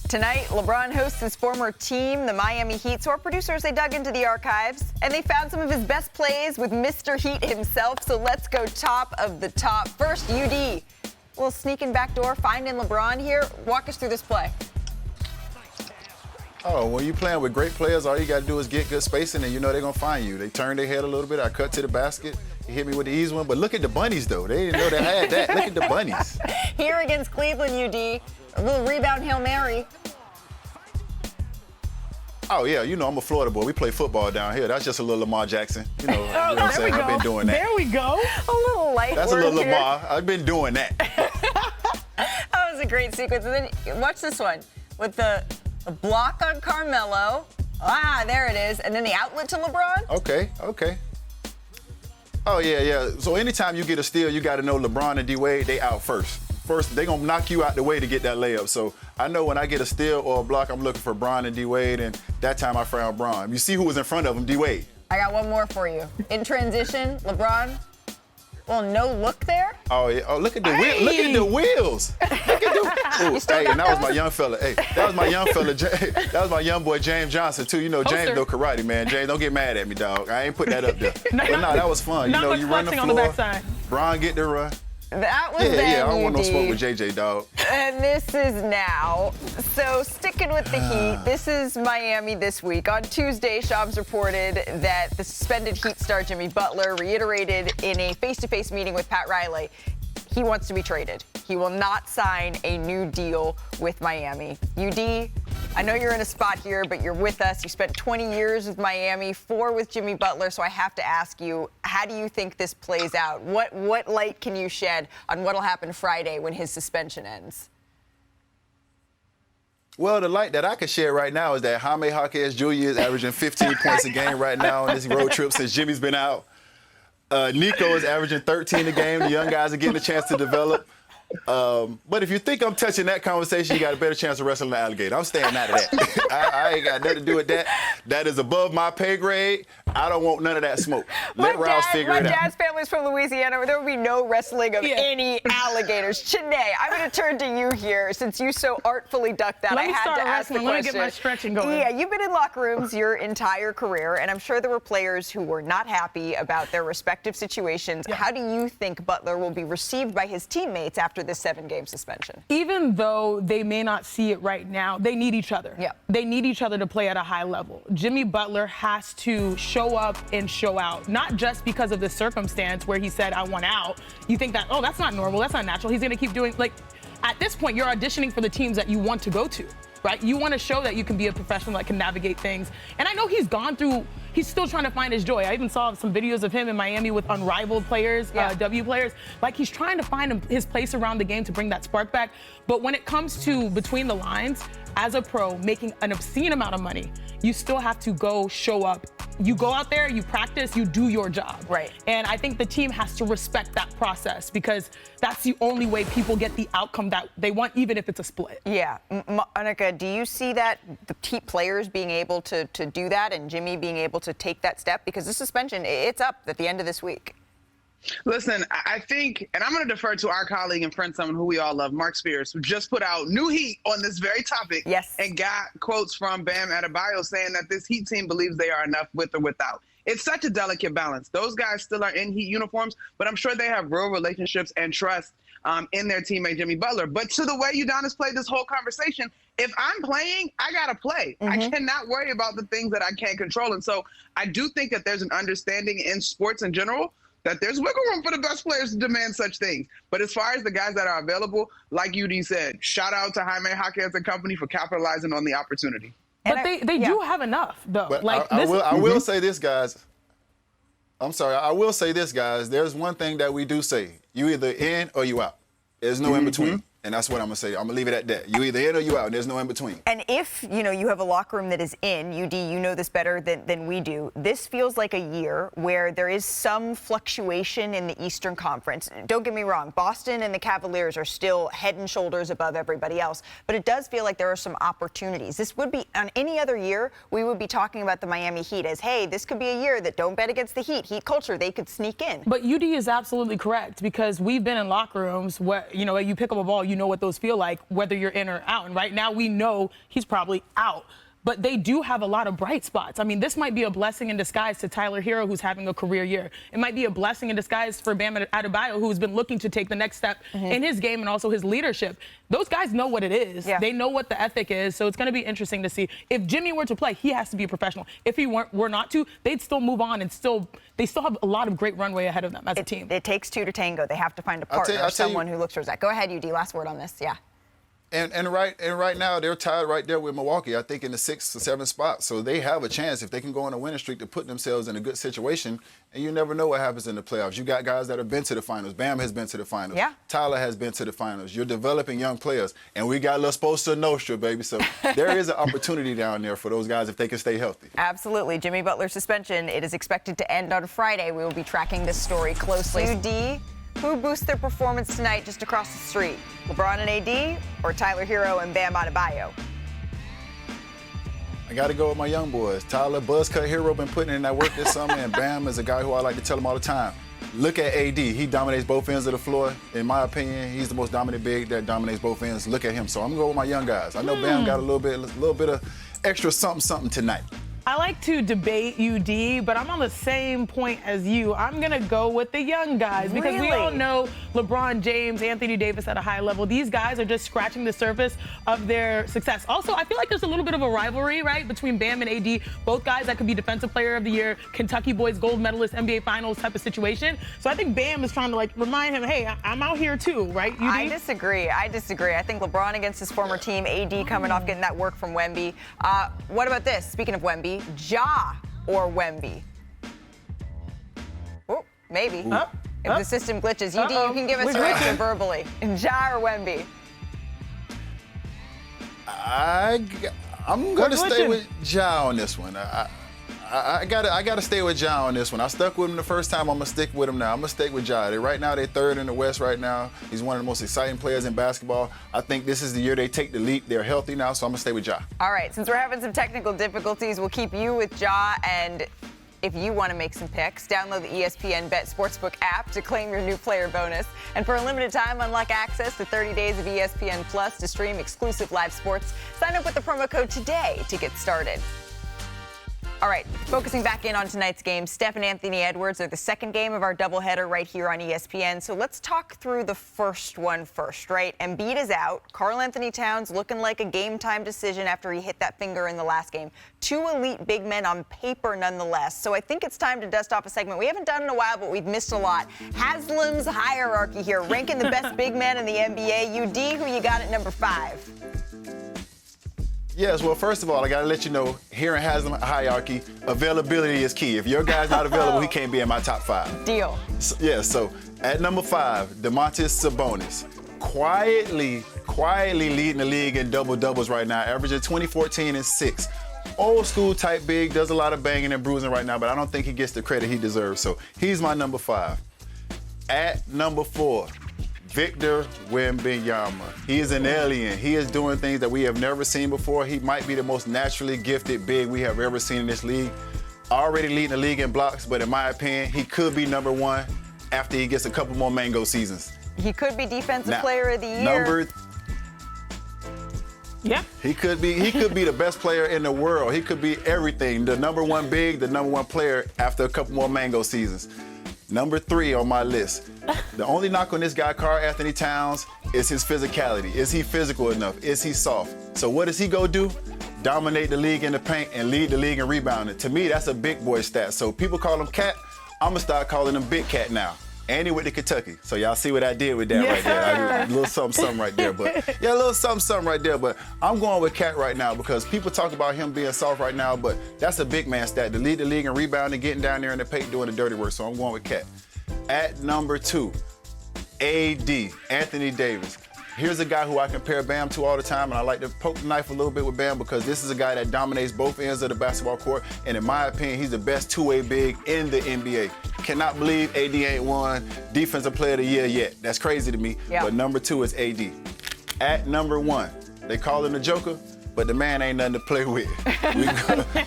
Tonight, LeBron hosts his former team, the Miami Heat. So our producers, they dug into the archives, and they found some of his best plays with Mr. Heat himself. So let's go top of the top. First, UD. A little sneaking backdoor, finding LeBron here. Walk us through this play. Oh, when you're playing with great players, all you got to do is get good spacing, and you know they're going to find you. They turn their head a little bit. I cut to the basket. He hit me with the easy one. But look at the bunnies, though. They didn't know they had that. Look at the bunnies. Here against Cleveland, UD. A little rebound Hail Mary. Oh, yeah, you know, I'm a Florida boy. We play football down here. That's just a little Lamar Jackson. You know, what I'm saying? I've been doing that. There we go. A little light That's a little here. Lamar. I've been doing that. That was a great sequence. And then watch this one with the block on Carmelo. Ah, there it is. And then the outlet to LeBron. Okay. Oh, yeah. So anytime you get a steal, you got to know LeBron and D-Wade, they out first. First, they're going to knock you out the way to get that layup. So I know when I get a steal or a block, I'm looking for Bron and D-Wade, and that time I found Bron. You see who was in front of him, D-Wade. I got one more for you. In transition, LeBron. Well, no look there. Oh, yeah. Oh, look at the wheel. Look at the wheels. Look at the. Ooh, hey, and that was my young fella. Hey, that was my young fella. That was my young boy James Johnson too. You know, James know karate, man. James, don't get mad at me, dog. I ain't put that up there. But no, that was fun. You know, you run the floor. On the backside. Bron get the run. That was I don't want no smoke with JJ, dog. And this is now. So sticking with the Heat, this is Miami this week. On Tuesday, Shams reported that the suspended Heat star Jimmy Butler reiterated in a face-to-face meeting with Pat Riley he wants to be traded. He will not sign a new deal with Miami. UD, I know you're in a spot here, but you're with us. You spent 20 years with Miami, 4 with Jimmy Butler, so I have to ask you, how do you think this plays out? What light can you shed on what will happen Friday when his suspension ends? Well, the light that I can share right now is that Jaime Jaquez Jr. is averaging 15 points a game right now on this road trip since Jimmy's been out. Nico is averaging 13 a game. The young guys are getting a chance to develop. But if you think I'm touching that conversation, you got a better chance of wrestling the alligator. I'm staying out of that. I ain't got nothing to do with that. That is above my pay grade. I don't want none of that smoke. Let Rouse figure it out. My dad's family's from Louisiana, where there would be no wrestling of any alligators. Chanae, I'm going to turn to you here, since you so artfully ducked that. Let me I had start to ask the question. Let me get my stretching going. Yeah, you've been in locker rooms your entire career, and I'm sure there were players who were not happy about their respective situations. Yeah. How do you think Butler will be received by his teammates after this 7-game suspension? Even though they may not see it right now, they need each other. Yeah. They need each other to play at a high level. Jimmy Butler has to show up and show out, not just because of the circumstance where he said, I want out. You think that, oh, that's not normal, that's not natural. He's going to keep doing, like, at this point, you're auditioning for the teams that you want to go to, right? You want to show that you can be a professional that can navigate things. And I know he's gone through, he's still trying to find his joy. I even saw some videos of him in Miami with unrivaled players, W players. Like, he's trying to find his place around the game to bring that spark back. But when it comes to between the lines, as a pro, making an obscene amount of money, you still have to go show up. You go out there, you practice, you do your job. Right. And I think the team has to respect that process, because that's the only way people get the outcome that they want, even if it's a split. Yeah. Annika, do you see that the team players being able to do that and Jimmy being able to take that step? Because the suspension, it's up at the end of this week. Listen, I think, and I'm going to defer to our colleague and friend, someone who we all love, Mark Spears, who just put out new heat on this very topic. Yes. And got quotes from Bam Adebayo saying that this Heat team believes they are enough with or without. It's such a delicate balance. Those guys still are in Heat uniforms, but I'm sure they have real relationships and trust in their teammate Jimmy Butler. But to the way Udonis played this whole conversation, if I'm playing, I got to play. I cannot worry about the things that I can't control. And so I do think that there's an understanding in sports in general that there's wiggle room for the best players to demand such things. But as far as the guys that are available, like UD said, shout out to Jaime Jaquez and company for capitalizing on the opportunity. But they do have enough, though. But like, I will say this, guys. I'm sorry. I will say this, guys. There's one thing that we do say. You either in or you out. There's no in between. And that's what I'm going to say. I'm going to leave it at that. You either in or you out. There's no in between. And if, you have a locker room that is in, UD, you know this better than we do. This feels like a year where there is some fluctuation in the Eastern Conference. Don't get me wrong. Boston and the Cavaliers are still head and shoulders above everybody else. But it does feel like there are some opportunities. This would be, on any other year, we would be talking about the Miami Heat as, hey, this could be a year that don't bet against the Heat. Heat culture, they could sneak in. But UD is absolutely correct, because we've been in locker rooms where, you pick up a ball, you you know what those feel like, whether you're in or out. And right now we know he's probably out. But they do have a lot of bright spots. I mean, this might be a blessing in disguise to Tyler Hero, who's having a career year. It might be a blessing in disguise for Bam Adebayo, who's been looking to take the next step in his game and also his leadership. Those guys know what it is. Yeah. They know what the ethic is. So it's going to be interesting to see. If Jimmy were to play, he has to be a professional. If he were not to, they'd still move on and they still have a lot of great runway ahead of them as a team. It takes two to tango. They have to find a partner, someone who looks for that. Go ahead, UD. Last word on this. Yeah. And right now they're tied right there with Milwaukee, I think in the 6th or 7th spot. So they have a chance if they can go on a winning streak to put themselves in a good situation. And you never know what happens in the playoffs. You got guys that have been to the finals. Bam has been to the finals. Yeah. Tyler has been to the finals. You're developing young players. And we got La Sposa Nostra, baby. So there is an opportunity down there for those guys if they can stay healthy. Absolutely. Jimmy Butler's suspension, it is expected to end on Friday. We will be tracking this story closely. UD, who boosts their performance tonight just across the street? LeBron and AD or Tyler Hero and Bam Adebayo? I got to go with my young boys. Tyler, Buzzcut Hero, been putting in that work this summer, and Bam is a guy who I like to tell him all the time. Look at AD. He dominates both ends of the floor. In my opinion, he's the most dominant big that dominates both ends. Look at him. So I'm going to go with my young guys. I know Bam got a little bit of extra something tonight. I like to debate UD, but I'm on the same point as you. I'm going to go with the young guys because we all know LeBron James, Anthony Davis at a high level. These guys are just scratching the surface of their success. Also, I feel like there's a little bit of a rivalry, right, between Bam and AD. Both guys that could be Defensive Player of the Year, Kentucky boys, gold medalist, NBA Finals type of situation. So I think Bam is trying to, remind him, hey, I'm out here too, right, UD? I disagree. I think LeBron against his former team, AD coming off getting that work from Wemby. What about this? Speaking of Wemby, Ja or Wemby? Oh, maybe. If the system glitches. UD, you can give us your answer verbally. Ja or Wemby? I'm going to stay with Ja on this one. I gotta stay with Ja on this one. I stuck with him the first time. I'm gonna stick with him now. I'm gonna stick with Ja. Right now, they're third in the West. Right now, he's one of the most exciting players in basketball. I think this is the year they take the leap. They're healthy now, so I'm gonna stay with Ja. All right. Since we're having some technical difficulties, we'll keep you with Ja. And if you want to make some picks, download the ESPN Bet Sportsbook app to claim your new player bonus. And for a limited time, unlock access to 30 days of ESPN Plus to stream exclusive live sports. Sign up with the promo code today to get started. All right, focusing back in on tonight's game, Steph and Anthony Edwards are the second game of our doubleheader right here on ESPN. So let's talk through the first one first, right? Embiid is out. Karl Anthony Towns looking like a game-time decision after he hit that finger in the last game. Two elite big men on paper nonetheless. So I think it's time to dust off a segment we haven't done in a while, but we've missed a lot. Haslem's Hierarchy here, ranking the best big men in the NBA. UD, who you got at number 5? Yes, well, first of all, I got to let you know, here in Haslem Hierarchy, availability is key. If your guy's not available, he can't be in my top 5. Deal. So at number 5, Domantas Sabonis. Quietly leading the league in double-doubles right now, averaging 20, 14, and 6. Old school type big, does a lot of banging and bruising right now, but I don't think he gets the credit he deserves. So he's my number 5. At number 4, Victor Wembanyama. He is an alien. He is doing things that we have never seen before. He might be the most naturally gifted big we have ever seen in this league. Already leading the league in blocks, but in my opinion, he could be number 1 after he gets a couple more mango seasons. He could be Defensive Player of the Year. He could be the best player in the world. He could be everything. The number 1 big, the number 1 player after a couple more mango seasons. Number 3 on my list. The only knock on this guy, Karl Anthony Towns, is his physicality. Is he physical enough? Is he soft? So what does he go do? Dominate the league in the paint and lead the league in rebounding. To me, that's a big boy stat. So people call him Cat. I'm going to start calling him Big Cat now. And he went to Kentucky. So y'all see what I did with that right there. A little something right there. But a little something right there. But I'm going with Cat right now because people talk about him being soft right now, but that's a big man stat. To lead the league in rebounding, getting down there in the paint, doing the dirty work. So I'm going with Cat. At number 2, AD, Anthony Davis. Here's a guy who I compare Bam to all the time, and I like to poke the knife a little bit with Bam because this is a guy that dominates both ends of the basketball court, and in my opinion, he's the best two-way big in the NBA. Cannot believe AD ain't won Defensive Player of the Year yet. That's crazy to me, but number 2 is AD. At number 1, they call him the Joker, but the man ain't nothing to play with.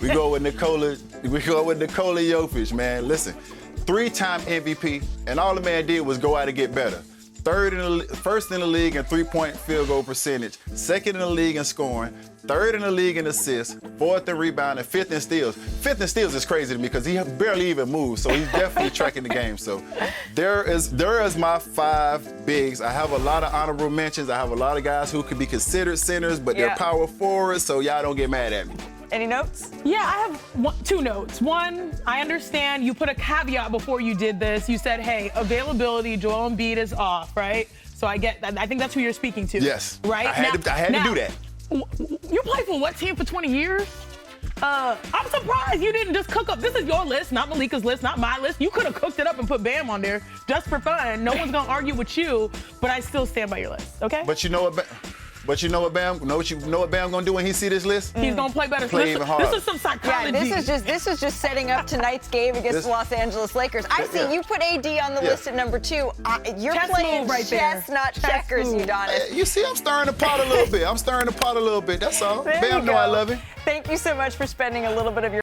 We go with Nikola Jokic, man. Listen, 3-time MVP, and all the man did was go out and get better. first in the league in three-point field goal percentage, second in the league in scoring, third in the league in assists, fourth in rebound, and fifth in steals. Fifth in steals is crazy to me because he barely even moves, so he's definitely tracking the game. So there is my 5 bigs. I have a lot of honorable mentions. I have a lot of guys who could be considered centers, but they're power forwards, so y'all don't get mad at me. Any notes? Yeah, I have 2 notes. One, I understand you put a caveat before you did this. You said, hey, availability, Joel Embiid is off, right? So I get that. I think that's who you're speaking to. Yes. Right? I had to do that. You played for what team for 20 years? I'm surprised you didn't just cook up. This is your list, not Malika's list, not my list. You could have cooked it up and put Bam on there just for fun. No one's gonna argue with you, but I still stand by your list, okay? But you know what? Bam? Know what Bam gonna do when he see this list? He's gonna play better. Play even harder. This is some psychology. Yeah, this is just setting up tonight's game against the Los Angeles Lakers. I see you put AD on the list at number 2. You're Chess playing move right chess, there. not Chess checkers, move. Udonis. You see, I'm stirring the pot a little bit. That's all. There Bam you know I go. love him. Thank you so much for spending a little bit of your